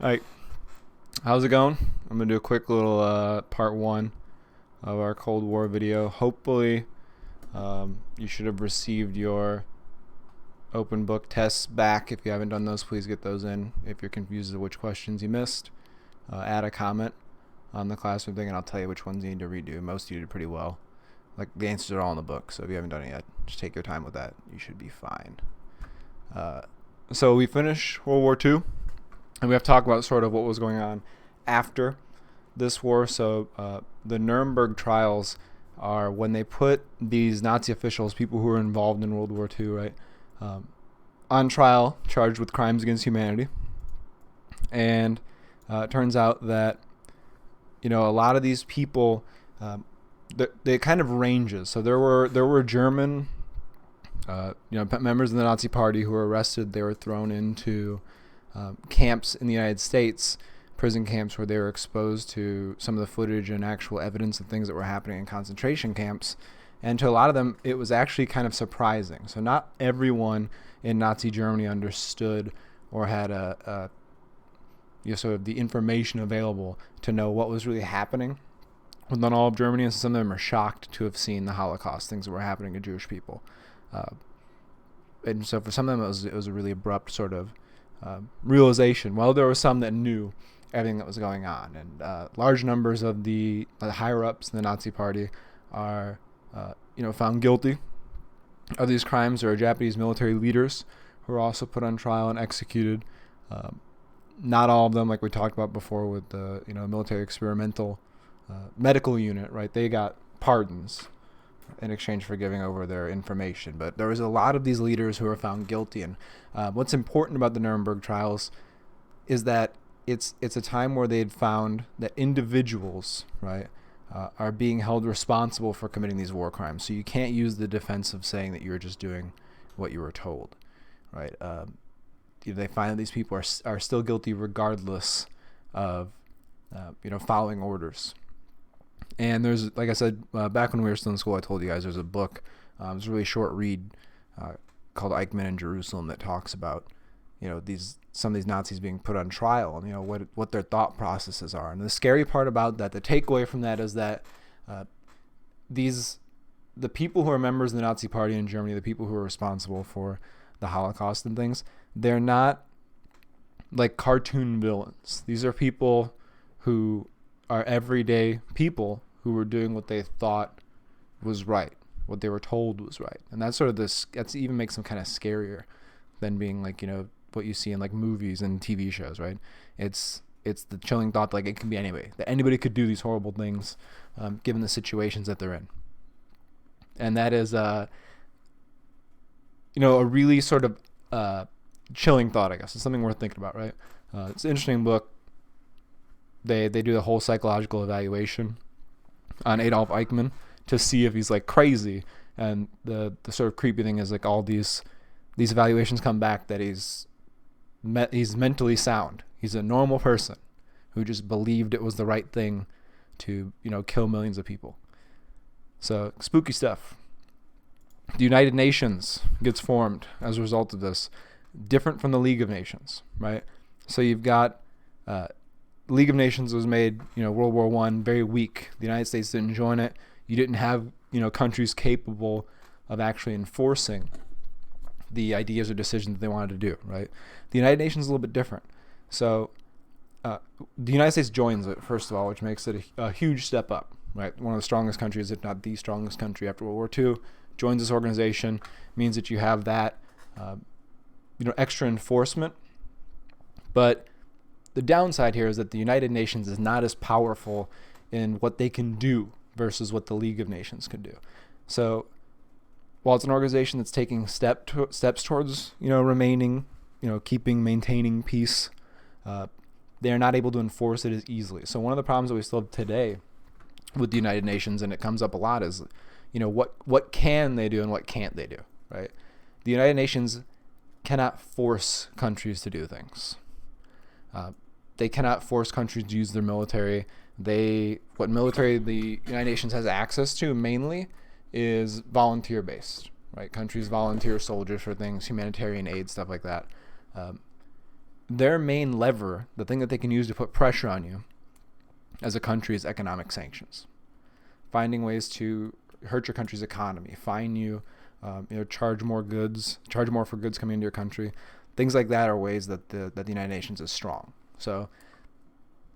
Alright, how's it going? I'm gonna do a quick little part one of our Cold War video. Hopefully, you should have received your open book tests back. If you haven't done those, please get those in. If you're confused as to which questions you missed, add a comment on the classroom thing, and I'll tell you which ones you need to redo. Most of you did pretty well. Like, the answers are all in the book, so if you haven't done it yet, just take your time with that. You should be fine. So we finished World War II. And we have to talk about sort of what was going on after this war. So the Nuremberg trials are when they put these Nazi officials, people who were involved in World War II, right, on trial, charged with crimes against humanity. And it turns out that, a lot of these people, they kind of ranges. So there were German, members of the Nazi Party who were arrested. They were thrown into camps in the United States, prison camps where they were exposed to some of the footage and actual evidence of things that were happening in concentration camps. And to a lot of them, it was actually kind of surprising. So not everyone in Nazi Germany understood or had sort of the information available to know what was really happening within all of Germany. And some of them are shocked to have seen the Holocaust, things that were happening to Jewish people. And so for some of them, it was a really abrupt sort of realization. Well, there were some that knew everything that was going on, and large numbers of the higher-ups in the Nazi Party are, found guilty of these crimes. There are Japanese military leaders who are also put on trial and executed. Not all of them, like we talked about before, with the military experimental medical unit, right? They got pardons in exchange for giving over their information. But there was a lot of these leaders who were found guilty. And what's important about the Nuremberg trials is that it's a time where they had found that individuals, right, are being held responsible for committing these war crimes. So you can't use the defense of saying that you're just doing what you were told, right? They find that these people are still guilty regardless of following orders. And there's, like I said, back when we were still in school, I told you guys there's a book. It's a really short read called Eichmann in Jerusalem that talks about, some of these Nazis being put on trial and, what their thought processes are. And the scary part about that, the takeaway from that is that the people who are members of the Nazi Party in Germany, the people who are responsible for the Holocaust and things, they're not like cartoon villains. These are people who are everyday people who were doing what they thought was right, what they were told was right. And that's sort of that's even makes them kind of scarier than being like, what you see in like movies and TV shows, right? It's the chilling thought like it can be anybody, that anybody could do these horrible things given the situations that they're in. And that is a really sort of chilling thought, I guess. It's something worth thinking about, right? It's an interesting book. They do the whole psychological evaluation on Adolf Eichmann to see if he's like crazy, and the sort of creepy thing is like all these evaluations come back that he's mentally sound. He's a normal person who just believed it was the right thing to kill millions of people. So spooky stuff. The United Nations gets formed as a result of this, different from the League of Nations, right? So you've got League of Nations was made, World War I, very weak. The United States didn't join it. You didn't have, countries capable of actually enforcing the ideas or decisions that they wanted to do, right? The United Nations is a little bit different. So the United States joins it, first of all, which makes it a huge step up, right? One of the strongest countries, if not the strongest country after World War II, joins this organization, means that you have that, extra enforcement. But the downside here is that the United Nations is not as powerful in what they can do versus what the League of Nations could do. So while it's an organization that's taking steps towards, maintaining peace, they're not able to enforce it as easily. So one of the problems that we still have today with the United Nations, and it comes up a lot, is, what can they do and what can't they do, right? The United Nations cannot force countries to do things. They cannot force countries to use their military. What military the United Nations has access to mainly is volunteer-based, right? Countries volunteer soldiers for things, humanitarian aid, stuff like that. their main lever, the thing that they can use to put pressure on you as a country, is economic sanctions. Finding ways to hurt your country's economy, fine you, charge more for goods coming into your country. Things like that are ways that the United Nations is strong. So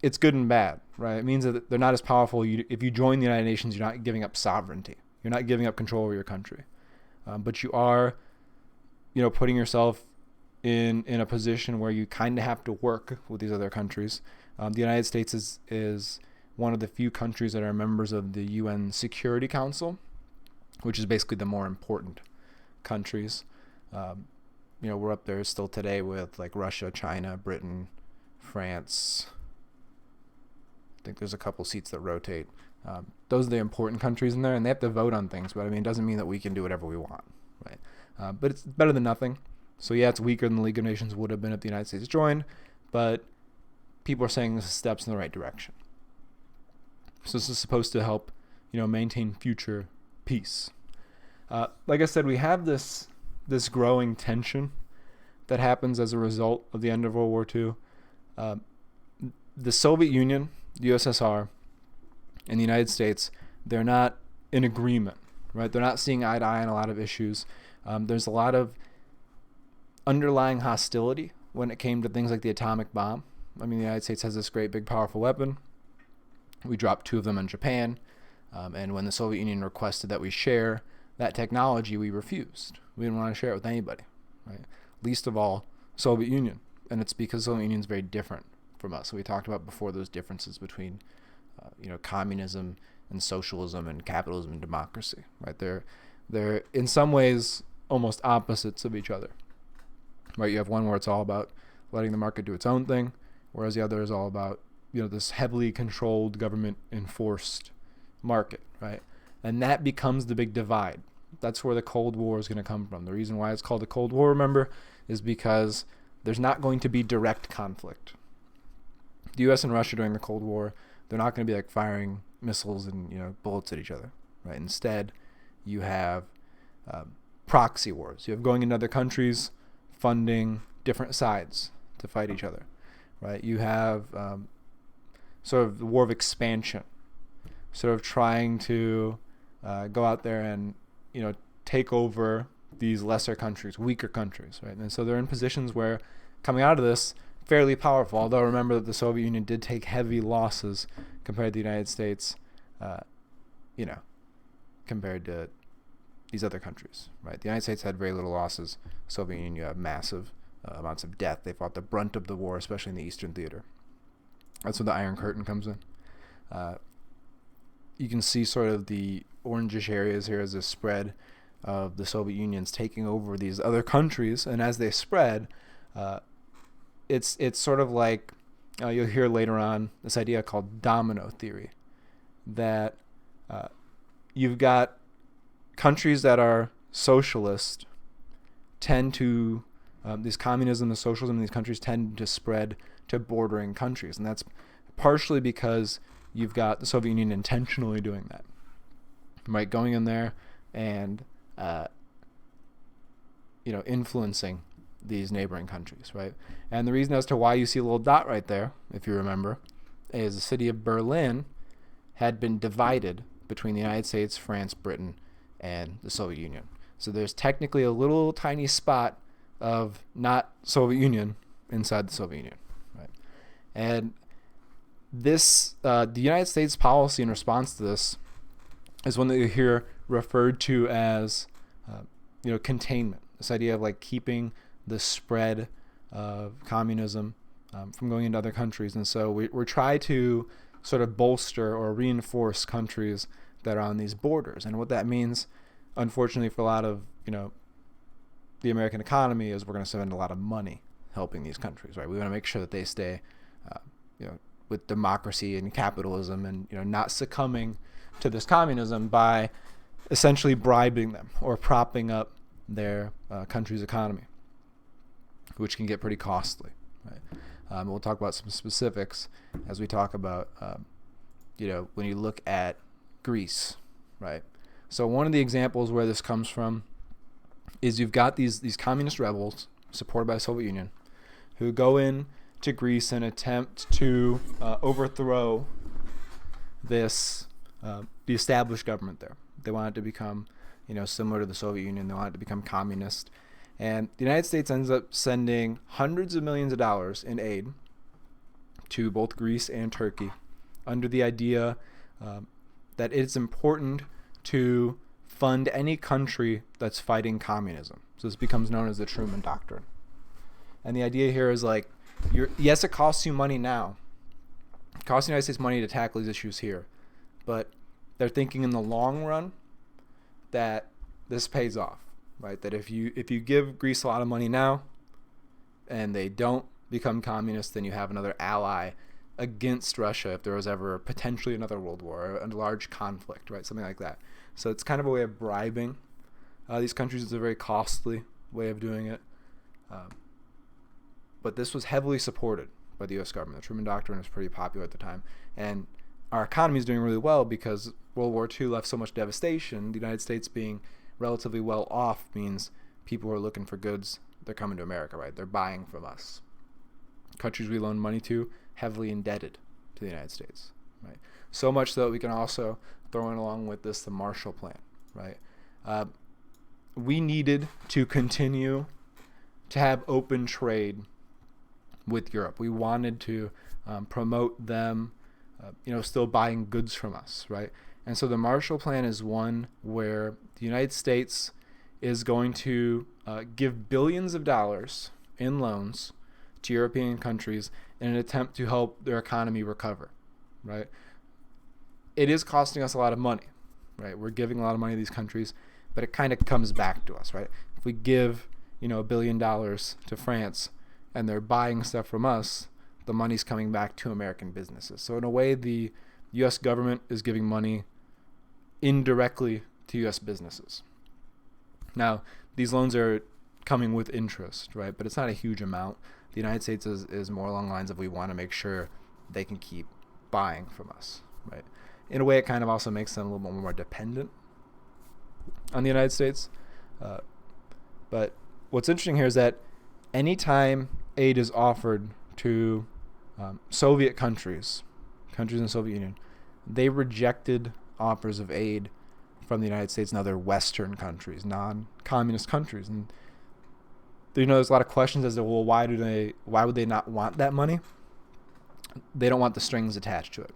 it's good and bad, right? It means that they're not as powerful. If you join the United Nations, you're not giving up sovereignty. You're not giving up control over your country. But you are, putting yourself in a position where you kind of have to work with these other countries. The United States is one of the few countries that are members of the UN Security Council, which is basically the more important countries. We're up there still today with like Russia, China, Britain, France. I think there's a couple seats that rotate. Those are the important countries in there, and they have to vote on things. But it doesn't mean that we can do whatever we want, right? But it's better than nothing. So yeah, it's weaker than the League of Nations would have been if the United States joined, but people are saying this is steps in the right direction. So this is supposed to help, maintain future peace. Like I said, we have this growing tension that happens as a result of the end of World War II. The Soviet Union, the USSR, and the United States, they're not in agreement, right? They're not seeing eye to eye on a lot of issues. There's a lot of underlying hostility when it came to things like the atomic bomb. The United States has this great, big, powerful weapon. We dropped 2 of them on Japan. And when the Soviet Union requested that we share that technology, we refused. We didn't want to share it with anybody, right? Least of all, Soviet Union. And it's because Soviet Union is very different from us. So we talked about before those differences between, communism and socialism and capitalism and democracy, right? They're in some ways almost opposites of each other, right? You have one where it's all about letting the market do its own thing, whereas the other is all about, this heavily controlled, government enforced market, right? And that becomes the big divide. That's where the Cold War is going to come from. The reason why it's called the Cold War, remember, is because there's not going to be direct conflict. The U.S. and Russia during the Cold War, they're not going to be like firing missiles and bullets at each other, right? Instead, you have proxy wars. You have going into other countries, funding different sides to fight each other, right? You have sort of the war of expansion, sort of trying to go out there and take over these lesser countries, weaker countries, right? And so they're in positions where, coming out of this, fairly powerful. Although remember that the Soviet Union did take heavy losses compared to the United States, compared to these other countries, right? The United States had very little losses. Soviet Union, you have massive amounts of death. They fought the brunt of the war, especially in the Eastern Theater. That's where the Iron Curtain comes in. You can see sort of the orangish areas here as a spread of the Soviet Union's taking over these other countries, and as they spread, it's sort of like you'll hear later on this idea called domino theory, that you've got countries that are socialist tend to these communism and socialism in these countries tend to spread to bordering countries, and that's partially because you've got the Soviet Union intentionally doing that, right? Going in there and influencing these neighboring countries, right? And the reason as to why you see a little dot right there, if you remember, is the city of Berlin had been divided between the United States, France, Britain, and the Soviet Union. So there's technically a little tiny spot of not Soviet Union inside the Soviet Union, right? And this, the United States policy in response to this is one that you hear referred to as, containment. This idea of like keeping the spread of communism from going into other countries. And so we're trying to sort of bolster or reinforce countries that are on these borders. And what that means, unfortunately, for a lot of, the American economy is we're going to spend a lot of money helping these countries, right? We want to make sure that they stay, with democracy and capitalism and, not succumbing to this communism by essentially bribing them or propping up their country's economy, which can get pretty costly, right? We'll talk about some specifics as we talk about, when you look at Greece, right? So one of the examples where this comes from is you've got these communist rebels supported by the Soviet Union who go in to Greece and attempt to overthrow this the established government there. They want it to become, similar to the Soviet Union. They want it to become communist. And the United States ends up sending hundreds of millions of dollars in aid to both Greece and Turkey under the idea that it's important to fund any country that's fighting communism. So this becomes known as the Truman Doctrine. And the idea here is like, yes, it costs you money now. It costs the United States money to tackle these issues here. But they're thinking in the long run that this pays off, right? That if you give Greece a lot of money now and they don't become communist, then you have another ally against Russia if there was ever potentially another world war or a large conflict, right? Something like that. So it's kind of a way of bribing these countries. It's a very costly way of doing it. But this was heavily supported by the U.S. government. The Truman Doctrine was pretty popular at the time. And our economy is doing really well because World War II left so much devastation. The United States being relatively well off means people who are looking for goods, they're coming to America, right? They're buying from us. Countries we loan money to, heavily indebted to the United States, right? So much so that we can also throw in along with this the Marshall Plan, right? We needed to continue to have open trade with Europe. We wanted to promote them, still buying goods from us, right? And so the Marshall Plan is one where the United States is going to give billions of dollars in loans to European countries in an attempt to help their economy recover, right? It is costing us a lot of money, right? We're giving a lot of money to these countries, but it kind of comes back to us, right? If we give, $1 billion to France and they're buying stuff from us, the money's coming back to American businesses. So in a way, the U.S. government is giving money indirectly to U.S. businesses. Now, these loans are coming with interest, right? But it's not a huge amount. The United States is more along the lines of we want to make sure they can keep buying from us, right? In a way, it kind of also makes them a little bit more dependent on the United States. But what's interesting here is that anytime aid is offered to Soviet countries in the Soviet Union, they rejected offers of aid from the United States and other Western countries, non-communist countries. And there's a lot of questions as to, well, why would they not want that money? They don't want the strings attached to it.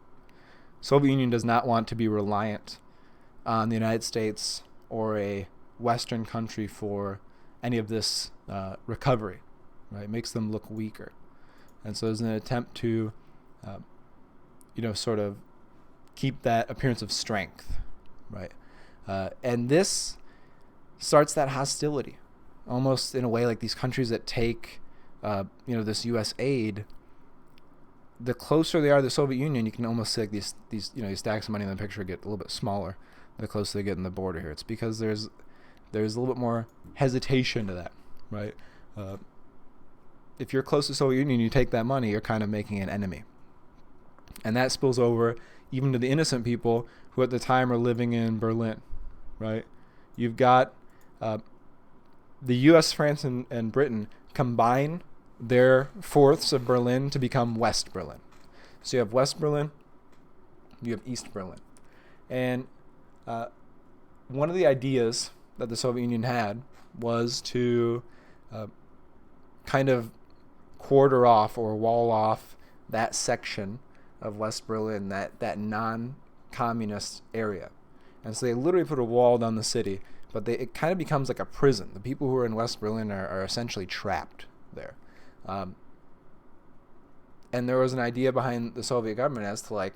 Soviet Union does not want to be reliant on the United States or a Western country for any of this recovery, right? It makes them look weaker. And so there's an attempt to, sort of keep that appearance of strength, right? And this starts that hostility, almost in a way like these countries that take, this U.S. aid. The closer they are to the Soviet Union, you can almost see like these stacks of money in the picture get a little bit smaller the closer they get in the border here. It's because there's a little bit more hesitation to that, right? If you're close to the Soviet Union, you take that money, you're kind of making an enemy. And that spills over even to the innocent people who at the time are living in Berlin, right? You've got the U.S., France, and Britain combine their fourths of Berlin to become West Berlin. So you have West Berlin, you have East Berlin. And one of the ideas that the Soviet Union had was to kind of quarter off or wall off that section of West Berlin, that non-communist area. And so they literally put a wall down the city, but it kind of becomes like a prison. The people who are in West Berlin are essentially trapped there. And there was an idea behind the Soviet government as to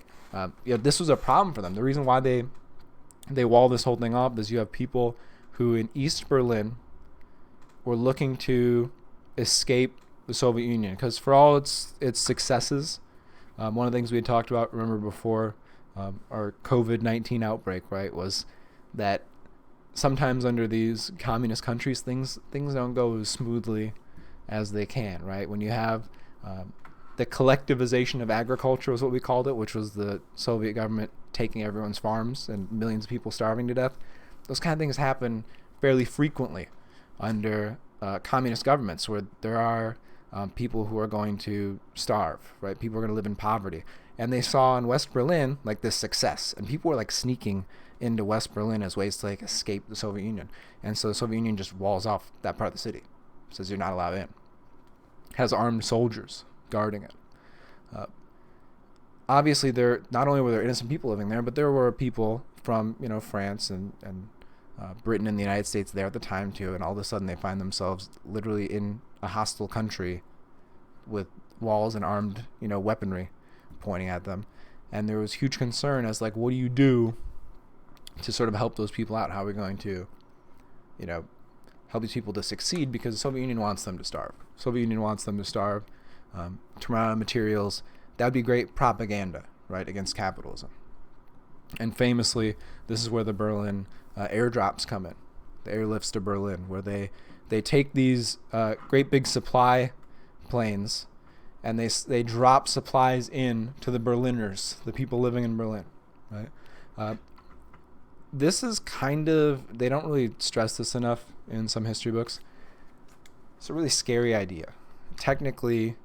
this was a problem for them. The reason why they wall this whole thing off is you have people who in East Berlin were looking to escape the Soviet Union, because for all its successes, one of the things we had talked about, remember before our COVID-19 outbreak, right, was that sometimes under these communist countries, things don't go as smoothly as they can, right? When you have the collectivization of agriculture was what we called it, which was the Soviet government taking everyone's farms and millions of people starving to death. Those kind of things happen fairly frequently under communist governments, where there are people who are going to starve, right? People are going to live in poverty. And they saw in West Berlin like this success, and people were like sneaking into West Berlin as ways to like escape the Soviet Union. And so the Soviet Union just walls off that part of the city, says you're not allowed in. Has armed soldiers guarding it. Obviously, there not only were there innocent people living there, but there were people from France and Britain and the United States there at the time too. And all of a sudden, they find themselves literally in a hostile country with walls and armed weaponry pointing at them. And there was huge concern as like, what do you do to sort of help those people out? How are we going to help these people to succeed? Because the Soviet Union wants them to starve. Soviet Union wants them to starve, to run out of materials. That would be great propaganda, right, against capitalism. And famously, this is where the Berlin airdrops come in, the airlifts to Berlin, where they take these great big supply planes, and they drop supplies in to the Berliners, the people living in Berlin, right? This is kind of, they don't really stress this enough in some history books. It's a really scary idea. Technically,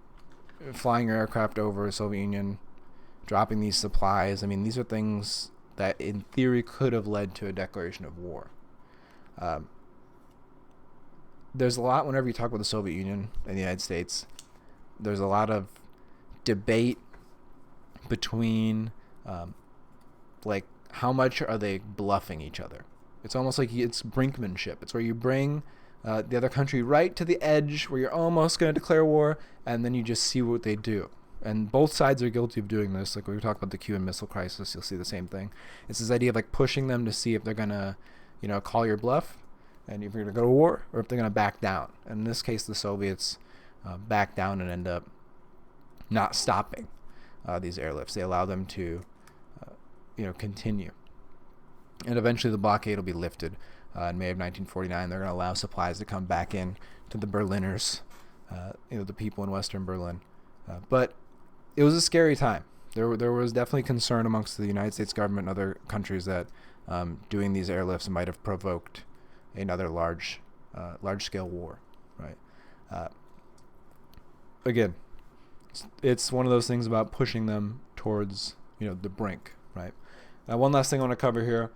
flying your aircraft over the Soviet Union, dropping these supplies, I mean, these are things that in theory could have led to a declaration of war. There's a lot, whenever you talk about the Soviet Union and the United States, there's a lot of debate between like how much are they bluffing each other. It's almost like it's brinkmanship. It's where you bring the other country right to the edge where you're almost going to declare war, and then you just see what they do. And both sides are guilty of doing this. Like when we talk about the Cuban Missile Crisis, you'll see the same thing. It's this idea of like pushing them to see if they're going to, call your bluff, and if you're going to go to war, or if they're going to back down. And in this case, the Soviets back down and end up not stopping these airlifts. They allow them to, continue. And eventually the blockade will be lifted in May of 1949. They're going to allow supplies to come back in to the Berliners, the people in Western Berlin. But it was a scary time. There was definitely concern amongst the United States government and other countries that doing these airlifts might have provoked another large-scale war, right? Again, it's one of those things about pushing them towards the brink, right? Now, one last thing I want to cover here: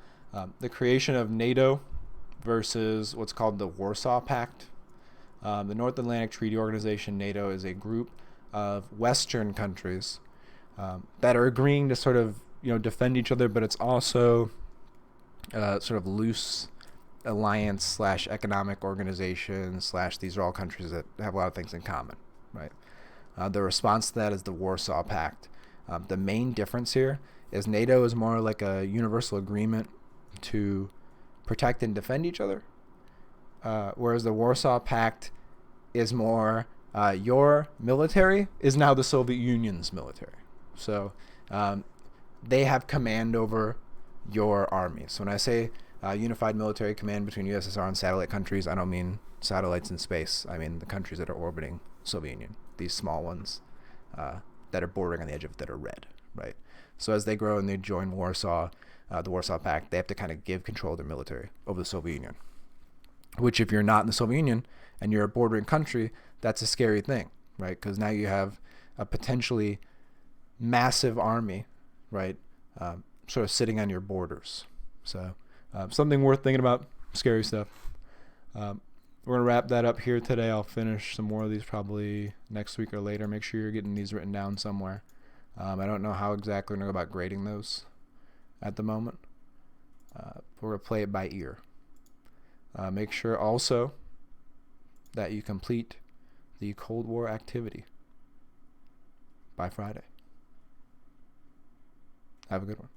the creation of NATO versus what's called the Warsaw Pact. The North Atlantic Treaty Organization, NATO, is a group of Western countries that are agreeing to sort of defend each other, but it's also sort of loose alliance / economic organization / these are all countries that have a lot of things in common, right? The response to that is the Warsaw Pact. The main difference here is NATO is more like a universal agreement to protect and defend each other, whereas the Warsaw Pact is more your military is now the Soviet Union's military. So they have command over your army. So when I say unified military command between USSR and satellite countries, I don't mean satellites in space. I mean the countries that are orbiting Soviet Union, these small ones that are bordering on the edge of it that are red, right? So as they grow and they join Warsaw, the Warsaw Pact, they have to kind of give control of their military over the Soviet Union, which if you're not in the Soviet Union and you're a bordering country, that's a scary thing, right? Because now you have a potentially massive army, right, sort of sitting on your borders. So something worth thinking about, scary stuff. We're going to wrap that up here today. I'll finish some more of these probably next week or later. Make sure you're getting these written down somewhere. I don't know how exactly we're going to go about grading those at the moment. We're going to play it by ear. Make sure also that you complete the Cold War activity by Friday. Have a good one.